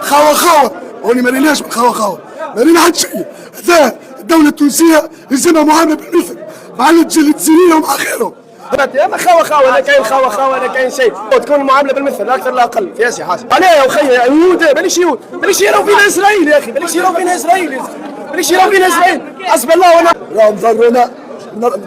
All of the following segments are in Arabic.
خاوة هوني ما ريناش من خاوة ما رينا حد شيء. هذا الدولة التونسية يلزمها معاملة بالمثل مع الجزائريين ومع غيرهم. اما خاوة لا كاين خاوة لا كاين شيء، تكون المعامله بالمثل لا اكثر لا اقل. في سي حاجه علاه يا اخي يهود مانيش يراو فينا اسرائيل يا اخي، مانيش يراو فينا اسرائيل حسب الله ونعم. راهم ضرونا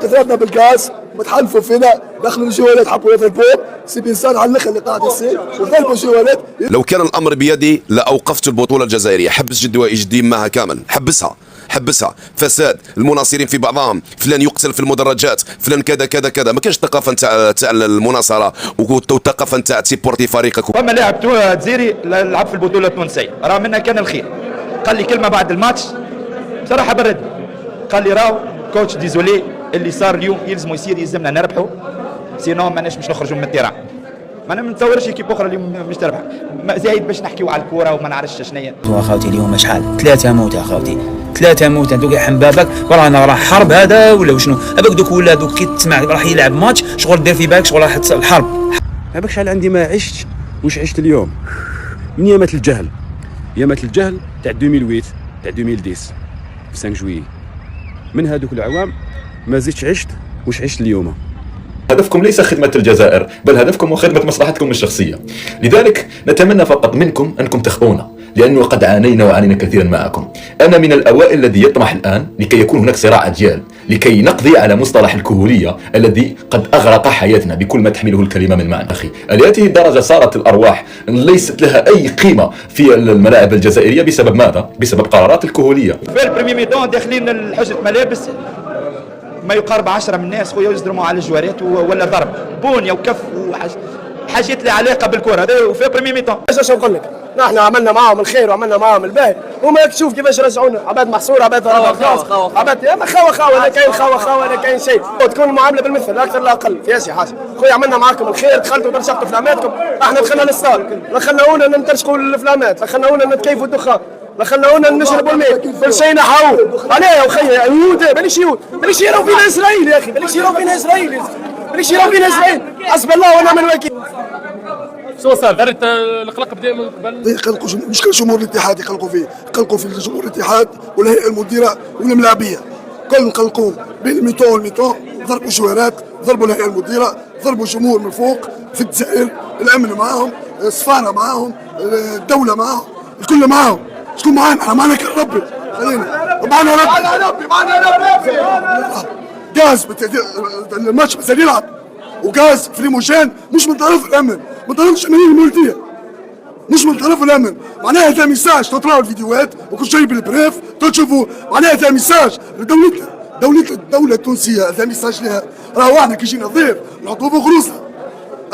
تضربنا بالغاز وتحلفوا فينا، دخلوا الجوالات حطوا في البوب سي بنسان على الاخر اللي قاعد يصير وضربوا الجوالات. لو كان الامر بيدي لاوقفت البطوله الجزائريه، حبس جدوى ايجدي معها كامل، حبسها فساد، المناصرين في بعضهم، فلان يقتل في المدرجات، فلان كذا ما كانش ثقافه نتاع المناصره وثقافه نتاع تيبورتي فريقك. فما لاعب جزائري لعب في البطوله التونسيه راه منا كان الخير، قال لي كلمه بعد الماتش بصراحه بردني، قال لي راهو كوتش ديزولي اللي صار اليوم يلزمنا نربحوا، سينو ماناش باش نخرجوا من التيران. ما انا ما نتصورش كيب اخرى اليوم مش تربح زايد باش نحكيو على الكوره وما نعرفش شنيا. اخوتي اليوم شحال 3 موت اخوتي، 3 موت. دوك يحن بابك ورانا راه حرب هذا ولا وشنو؟ هذاك دوك ولادك كي تسمع راح يلعب ماتش شغل دير في بالك شغل راح الحرب. هذاك شحال عندي ما عشت واش عشت اليوم من يامات الجهل تاع 2008 تاع 2010 في 5 جويي. من هذوك العوام ما زدتش عشت واش عشت اليوم. هدفكم ليس خدمة الجزائر، بل هدفكم خدمة مصلحتكم الشخصية. لذلك نتمنى فقط منكم أنكم تخطونا، لأنه قد عانينا كثيرا معكم. أنا من الأوائل الذي يطمح الآن لكي يكون هناك صراع أجيال، لكي نقضي على مصطلح الكهولية الذي قد أغرق حياتنا بكل ما تحمله الكلمة من معنى. أخي لهذه الدرجة صارت الأرواح ليست لها أي قيمة في الملاعب الجزائرية. بسبب ماذا؟ بسبب قرارات الكهولية. في البريمي ميدون داخلين الحجة ملابس ما يقارب 10 من الناس خويا يزدرموا على الجوارات ولا ضرب بونيا وكف وحاجات لها علاقه بالكره. هذا وفي بريمي ميطون. ايش نقول لك؟ نحن عملنا معاهم الخير وعملنا معاهم الباهي، هما تشوف كيفاش رجعونا عباد محصوره عباد عباد اما خاوة لا كاين شيء، تكون المعامله بالمثل لا اكثر لا اقل. في سي حاجه خويا عملنا معاكم الخير، دخلتوا ترشقتوا فلاماتكم، احنا دخلنا للصال لا خلونا نترشقوا الفلامات، لا خلونا نتكيفوا الدخان، لا خلونا نشربوا الماء، كل شيء نحاول. علاه يا اخي يهود مانيش يراو فينا اسرائيل يا اخي، مانيش يراو فينا اسرائيل حسب الله ونعم الوكيل. شو صار؟ درت القلق بدا من قبل؟ يقلقوا مش كل جمهور الاتحاد يقلقوا في جمهور الاتحاد والهيئه المديره والملاعبيه، كل نقلقوا بين الميتون والميتون. ضربوا جوارات، ضربوا الهيئه المديره، ضربوا جمهور من فوق في الجزائر، الامن معاهم، السفاره معاهم، الدوله معاهم، الكل معاهم. شكون معانا؟ احنا معانا كان ربي، خلينا معانا ربي. غاز الماتش بس يلعب، وغاز في ليموجين مش من طرف الامن، من طرف الجماهير المولديه، مش من طرف الامن. معناها هذا ميساج، تطلعوا الفيديوهات وكل شيء بالبريف تشوفوا. معناها هذا ميساج لدولتنا، الدوله التونسيه، هذا ميساج لها. راهو احنا كي جينا ضيف نحطوه في غروسنا،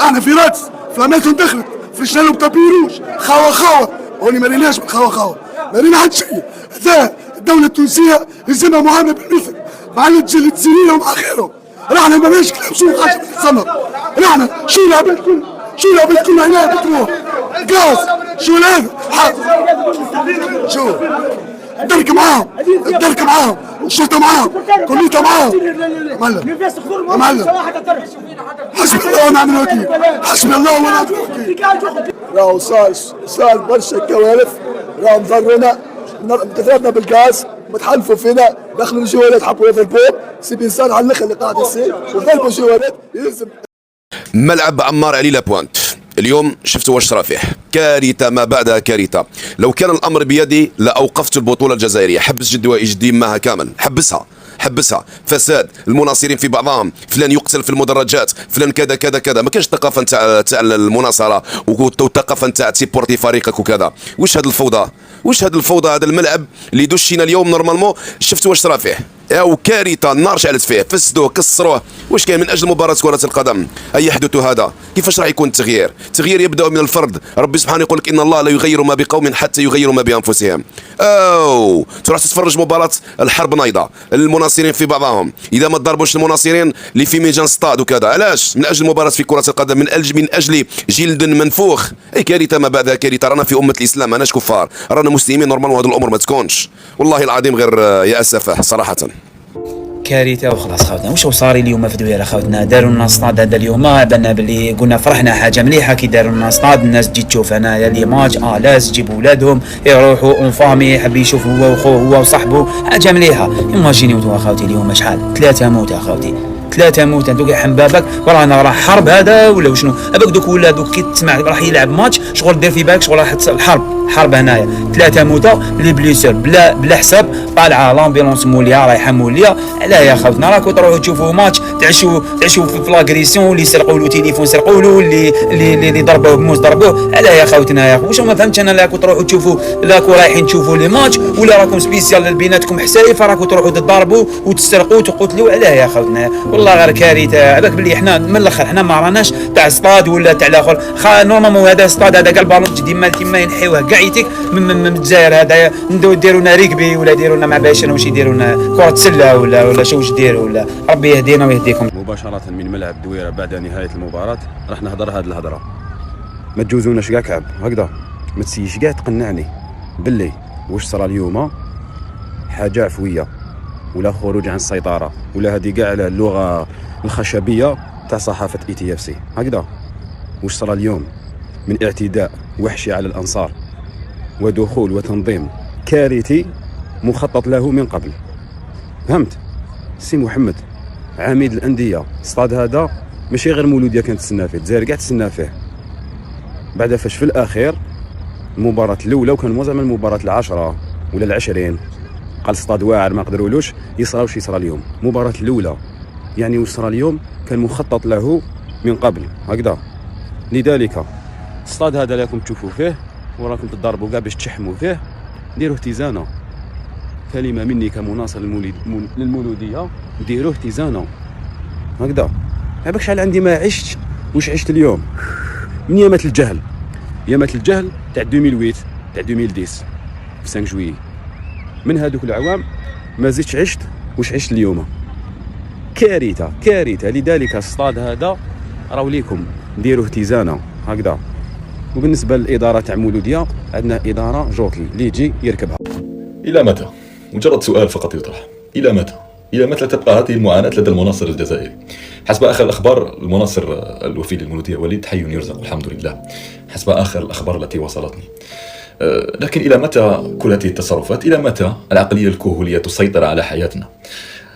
احنا في رادس فلاماتهم دخلت في شنالو بتابيروش. خاوة هوني ما ريناش من خاوة ما رينا حد شيء. هذا الدوله التونسيه يلزمها معامله بالمثل مع الجزائريين ومع غيرهم. راحنا ما بيش كلام شو حاجه بالصمت. راحنا شو العباد كل هنا بتروح غاز شو هذا شو الدرك معاهم الشرطه معاهم كليته معاهم. معلم حسبي الله ونعم الوكيل. راهو صار برشا كوارث، راهم ضرونا تضربنا بالغاز وتحلفوا فينا، دخلوا الجوالات حطوا في البوب سي بنسان على الاخر اللي قاعد يصير وضربوا الجوالات. يلزم ملعب عمار علي لابوانت اليوم شفتوا واش صرا فيه، كارثه ما بعدها كارثه. لو كان الامر بيدي لاوقفت البطوله الجزائريه، حبس جدوى ايجدي معها كامل، حبسها فساد، المناصرين في بعضهم، فلان يقتل في المدرجات، فلان كذا ما كانش ثقافه نتاع المناصره وثقافه نتاع تيبورتي فريقك وكذا. واش هذه الفوضى؟ هذا الملعب اللي دشينا اليوم نورمالمون شفتوا واش صرا فيه، او كارثه، النار شعلت فيه، فسدوه كسروه. واش كاين من اجل مباراه كره القدم اي يحدث هذا؟ كيفاش راح يكون التغيير يبدا من الفرد. ربي سبحانه يقول لك ان الله لا يغير ما بقوم حتى يغيروا ما بانفسهم. تروح تتفرج مباراه الحرب نايضه، المناصرين في بعضهم، اذا ما تضربوش المناصرين اللي في ميدان ستاد وكذا، علاش؟ من اجل مباراه في كره القدم، من اجل جلد منفوخ. اي كارثه ما بعدها كارثه. رانا في امه الاسلام، ماناش كفار، رانا مسلمين نورمال، وهذه الامور ما تكونش والله العظيم غير يا اسفه صراحه. كارثه وخلاص خوتنا. واش صار اليوم في دويره خوتنا؟ داروا لنا سطاد هذا اليوم، بنا باللي قلنا فرحنا حاجه مليحه كي داروا لنا سطاد، الناس تجي تشوف هنايا لي ماتش لاز تجيب ولادهم يروحوا اون فامي، يحب يشوف هو وخوه هو وصاحبه، حاجه مليحه. ايماجيني انتوا اخوتي اليوم شحال 3 موت اخوتي، 3 موت. انتو كي حنبابك ورانا راه حرب هذا ولا وشنو؟ هذاك دوك ولادك كي تسمع راح يلعب ماتش شغل دير في بالك شغل راح الحرب هنايا. 3 موتى لي بليسور بلا حساب، طالعه لامبيلونس موليه رايحه موليه. علاه يا خوتنا راكو تروحوا تشوفوا ماتش تعيشوا في لاغريسيون، اللي سرقوا له تليفون سرقوا له، اللي ضربوه بموس ضربوه. علاه يا خوتنا يا خو؟ واش ما فهمتش انا؟ لاكو تروحوا تشوفوا، لاكو رايحين تشوفوا لي ماتش ولا راكم سبيسيال بيناتكم حسايف راكو تروحوا تضربوا وتسرقوا وتقتلوا؟ علاه يا خوتنا؟ والله غير كارثه. هذاك باللي حنا من الاخر حنا ما راناش تاع سطاد ولا تاع الاخر، نورمالمون هذا سطاد هذا البالون ديما ينحيوه كاع يتيك من الجزائر. هذا نديروا لنا ريكبي ولا يديروا لنا ما باش واش يديروا لنا كره سله ولا شو واش يديروا، ولا ربي يهدينا ويهديكم. مباشره من ملعب دويره بعد نهايه المباراه راح نهضر هذه الهضره. ما تجوزوناش كاع كعب هكذا، ما تسيش كاع تقنعني باللي واش صرا اليوم حاجه عفويه ولا خروج عن السيطره ولا هذه كاع اللغه الخشبيه تاع صحافه ETFC. هكذا واش صرا اليوم من اعتداء وحشي على الانصار ودخول وتنظيم كارثي مخطط له من قبل. فهمت سي محمد عميد الانديه؟ الصاد هذا ماشي غير مولوديه كانت تسنى فيه، الجزائر كاع تسنى فيه. بعد فاش في الاخير المباراه الاولى وكان زعما المباراه العشرة ولا العشرين قال صاد واعر ما قدرولوش يصرا واش يصرا اليوم. المباراه الاولى يعني واش صرا اليوم كان مخطط له من قبل هكذا. لذلك الصاد هذا راكم تشوفوا فيه وراكم تضربوا كاع باش تشحموا فيه، ديروه اتزانه. كلمه مني كمناصر للمولوديه، ديروه اتزانه هكذا. عباك شحال عندي ما عشت واش عشت اليوم من يامات الجهل، يامات الجهل تاع 2008 تاع 2010 في 5 جويي. من هذوك العوام ما زدتش عشت واش عشت اليوم. كارثه كارثه. لذلك الصاد هذا راهو ليكم ديروه اتزانه هكذا. وبالنسبه للاداره تاع مولوديه عندنا اداره جوكي اللي يجي يركبها. إلى متى؟ مجرد سؤال فقط يطرح. إلى متى؟ إلى متى تبقى هذه المعاناة لدى المناصر الجزائري؟ حسب آخر الأخبار المناصر الوفي للمولودية وليد حي يرزق الحمد لله، حسب آخر الأخبار التي وصلتني. لكن إلى متى كل هذه التصرفات؟ إلى متى العقلية الكهولية تسيطر على حياتنا؟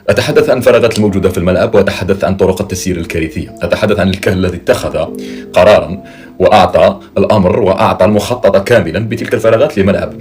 أتحدث عن الفراغات الموجودة في الملعب، وأتحدث عن طرق التسيير الكارثية، أتحدث عن الكهل الذي اتخذ قرارا وأعطى الأمر وأعطى المخطط كاملا بتلك الفراغات لملعب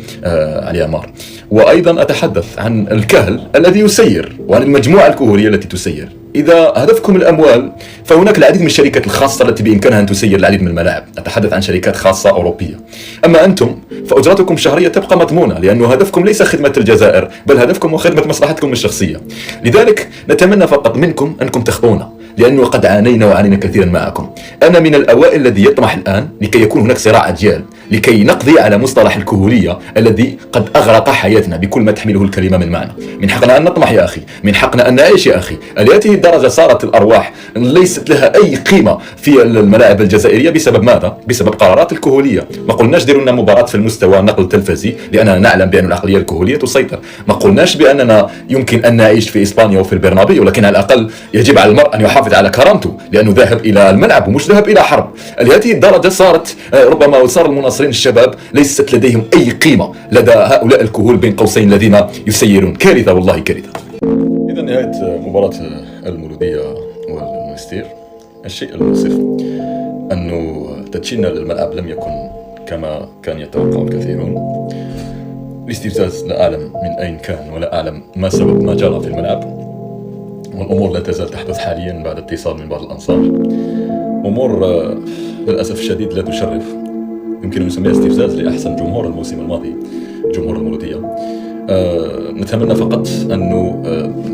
علي عمار. وأيضا أتحدث عن الكهل الذي يسير وعن المجموعة الكهولية التي تسير. إذا هدفكم الأموال فهناك العديد من الشركات الخاصة التي بإمكانها أن تسير العديد من الملاعب، أتحدث عن شركات خاصة أوروبية. أما أنتم فأجرتكم الشهرية تبقى مضمونة، لأن هدفكم ليس خدمة الجزائر بل هدفكم خدمة مصلحتكم الشخصية. لذلك نتمنى فقط منكم أنكم تخطونا، لأنه قد عانينا وعانينا كثيرا معكم. أنا من الأوائل الذي يطمح الآن لكي يكون هناك صراع أجيال، لكي نقضي على مصطلح الكهولية الذي قد أغرق حياتنا بكل ما تحمله الكلمة من معنى. من حقنا أن نطمح يا أخي، من حقنا أن نعيش يا أخي. لهذه الدرجة صارت الأرواح ليست لها أي قيمة في الملاعب الجزائرية بسبب ماذا؟ بسبب قرارات الكهولية. ما قلناش ديروا لنا مباراة في المستوى النقل التلفزي لأننا نعلم بأن العقلية الكهولية تسيطر. ما قلناش بأننا يمكن أن نعيش في إسبانيا وفي البرنابيو، ولكن على الأقل يجب على المرء أن يحافظ على كرامته لأنه ذاهب إلى الملعب ومش ذاهب إلى حرب. لهذه الدرجة صارت ربما صار المناصرين الشباب ليست لديهم أي قيمة لدى هؤلاء الكهول بين قوسين الذين يسيرون. كارثة والله كارثة. إذا نهاية مباراة المولودية والمنستير، الشيء المؤسف أنه تدشين الملعب لم يكن كما كان يتوقع الكثيرون. الاستفزاز لا أعلم من أين كان ولا أعلم ما سبب ما جرى في الملعب، والأمور لا تزال تحدث حاليا بعد اتصال من بعض الأنصار. أمور للأسف الشديد لا تشرف، يمكن أن نسميها استفزاز لأحسن جمهور الموسم الماضي، جمهور المولودية. نتمنى فقط أنه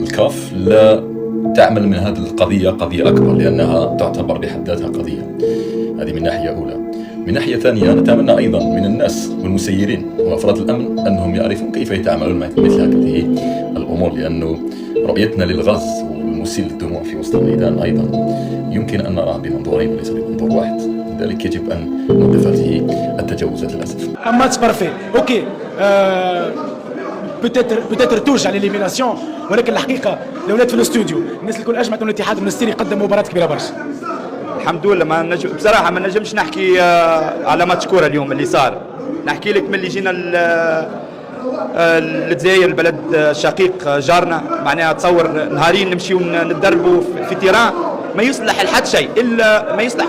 الكاف لا تعمل من هذه القضية قضية أكبر، لأنها تعتبر بحد ذاتها قضية. هذه من ناحية أولى. من ناحية ثانية نتمنى أيضا من الناس والمسيرين وأفراد الأمن أنهم يعرفون كيف يتعاملون مع مثل هذه الأمور، لأنه رؤيتنا للغاز والمسيل للدموع في وسط الميدان أيضا يمكن أن نراها بمنظورين وليس بمنظور واحد. لذلك يجب أن نوقف هذه التجاوزات للأسف. ماتش بارفي اوكي. بتاتر ترجع لليميناسيون، ولكن الحقيقه الاولاد في الاستوديو الناس الكل اجمعت ان الاتحاد المنستيري قدم مباراه كبيره برشا. الحمد لله بصراحه ما نجمش نحكي على ماتش كوره اليوم اللي صار. نحكي لك من اللي جينا الجزائر البلد الشقيق جارنا، معناها تصور نهارين نمشيو نتدربوا في تيران ما يصلح لحد شيء الا ما يصلح،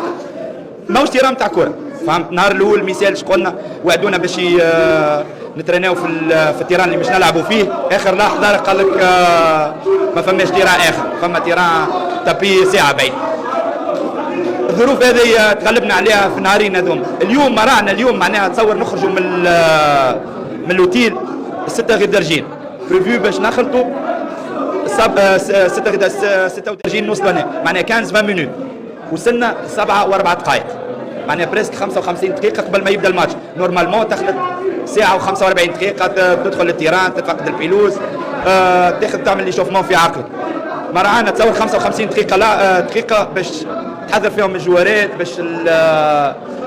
ماهوش تيران تاع كوره. فهمت؟ النهار الاول ميسال قلنا وعدونا باش نتريناو في التيران اللي مش نلعبوا فيه، اخر لحظه قال لك ما فماش تيران اخر، فما تيران تابي ساعه بعيد. الظروف هذه تغلبنا عليها في النهارين هذوما. اليوم ما رانا اليوم معناها تصور نخرجوا من الاوتيل 6 غير درجين بريفيو باش نخلطوا 36 نوصلوا هنا، معناها 15 مينوت وصلنا 7 و4 دقائق، معناها بريسك 55 دقيقه قبل ما يبدا الماتش. نورمالمون تخلط ساعه و45 دقيقه تدخل التيران تفقد البيلوز تاخذ تعمل لي شوفمون في عقلك. ما رانا تصور 55 دقيقه لا دقيقه باش تحضر فيهم الجوارات، باش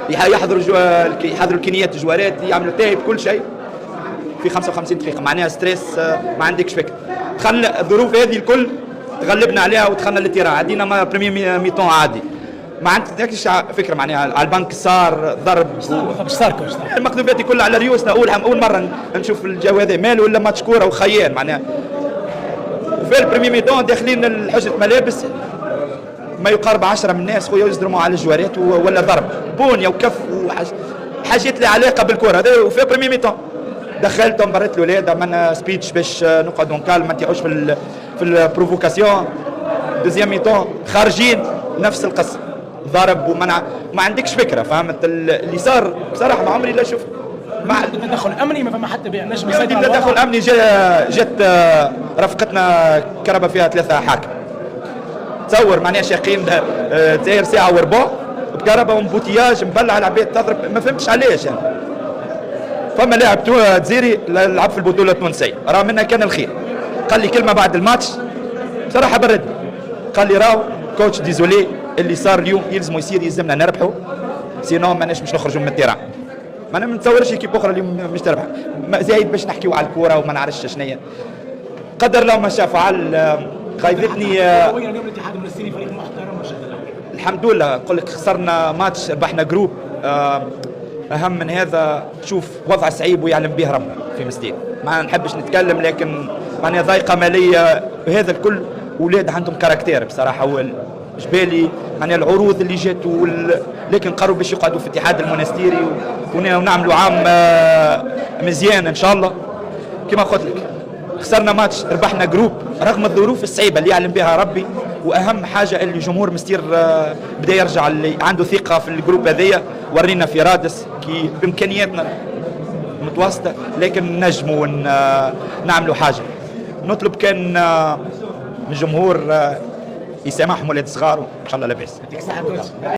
يحضروا الكينيات الجوارات يعملوا تايب كل شيء في 55 دقيقه، معناها ستريس ما عندكش فكره. دخلنا الظروف هذه الكل تغلبنا عليها ودخلنا للتيران، عدينا ما بريمي ميتون عادي، ما عندكش فكره معناها على البنك صار ضرب المقلوبات كلها على ريوسنا. اول مره نشوف الجو هذا ماله ولا ماتش كوره وخيال معناها. وفي البريمي ميتون داخلين حجه ملابس ما يقارب 10 من الناس خويا يزدرموا على الجوارات ولا ضرب بونيا وكف وحاجات اللي علاقه بالكره هذا. وفي بريمي ميتون دخلتهم بريت الاولاد عملنا سبيتش باش نقعدوا نكال ما نتيحوش في البروفوكاسيون. دوزيام ميتون خارجين نفس القصه ضرب ومنع، ما عندكش فكره. فهمت اللي صار بصراحه ما عمري لا شفت. مع تدخل امني ما فما حتى نجم يسيطر على تدخل امني. جت رفقتنا كربه فيها 3 حاكم تصور معناها شاقين داير ساعه وربع بكهرباء ومبوتياج مبلع العباد تضرب ما فهمتش علاش يعني. فما لاعب جزائري لعب في البطوله التونسيه راه منها كان الخير، قال لي كلمه بعد الماتش بصراحه برد، قال لي راهو كوتش ديزولي اللي صار اليوم يلزمنا نربحوا سينو ماناش مش نخرجوا من التيران. ما انا ما نتصورش كيف اخرى اليوم مش تربح زايد باش نحكيو على الكوره وما نعرفش شنو قدر الله ما شاء فعل. غايبتني اليوم الاتحاد المنستيري فريق محترم الحمد لله. نقول لك خسرنا ماتش ربحنا جروب اهم من هذا. شوف وضع صعيب ويعلم به ربنا في مسدين، ما نحبش نتكلم لكن معناها ضيقه ماليه هذا الكل. اولاد عندهم كاركتير بصراحه. جبالي معناها العروض اللي جات لكن قرروا باش يقعدوا في الاتحاد المنستيري ونعملوا عام مزيان ان شاء الله. كما قلت لك خسرنا ماتش ربحنا جروب رغم الظروف الصعيبه اللي يعلم بها ربي. واهم حاجه اللي جمهور مستير بدا يرجع اللي عنده ثقه في الجروب هذيا. ورينا في رادس كي بامكانياتنا متوسطه لكن نجموا نعملوا حاجه. نطلب كان من الجمهور يسامحهم ولاد صغار وان شاء الله لاباس.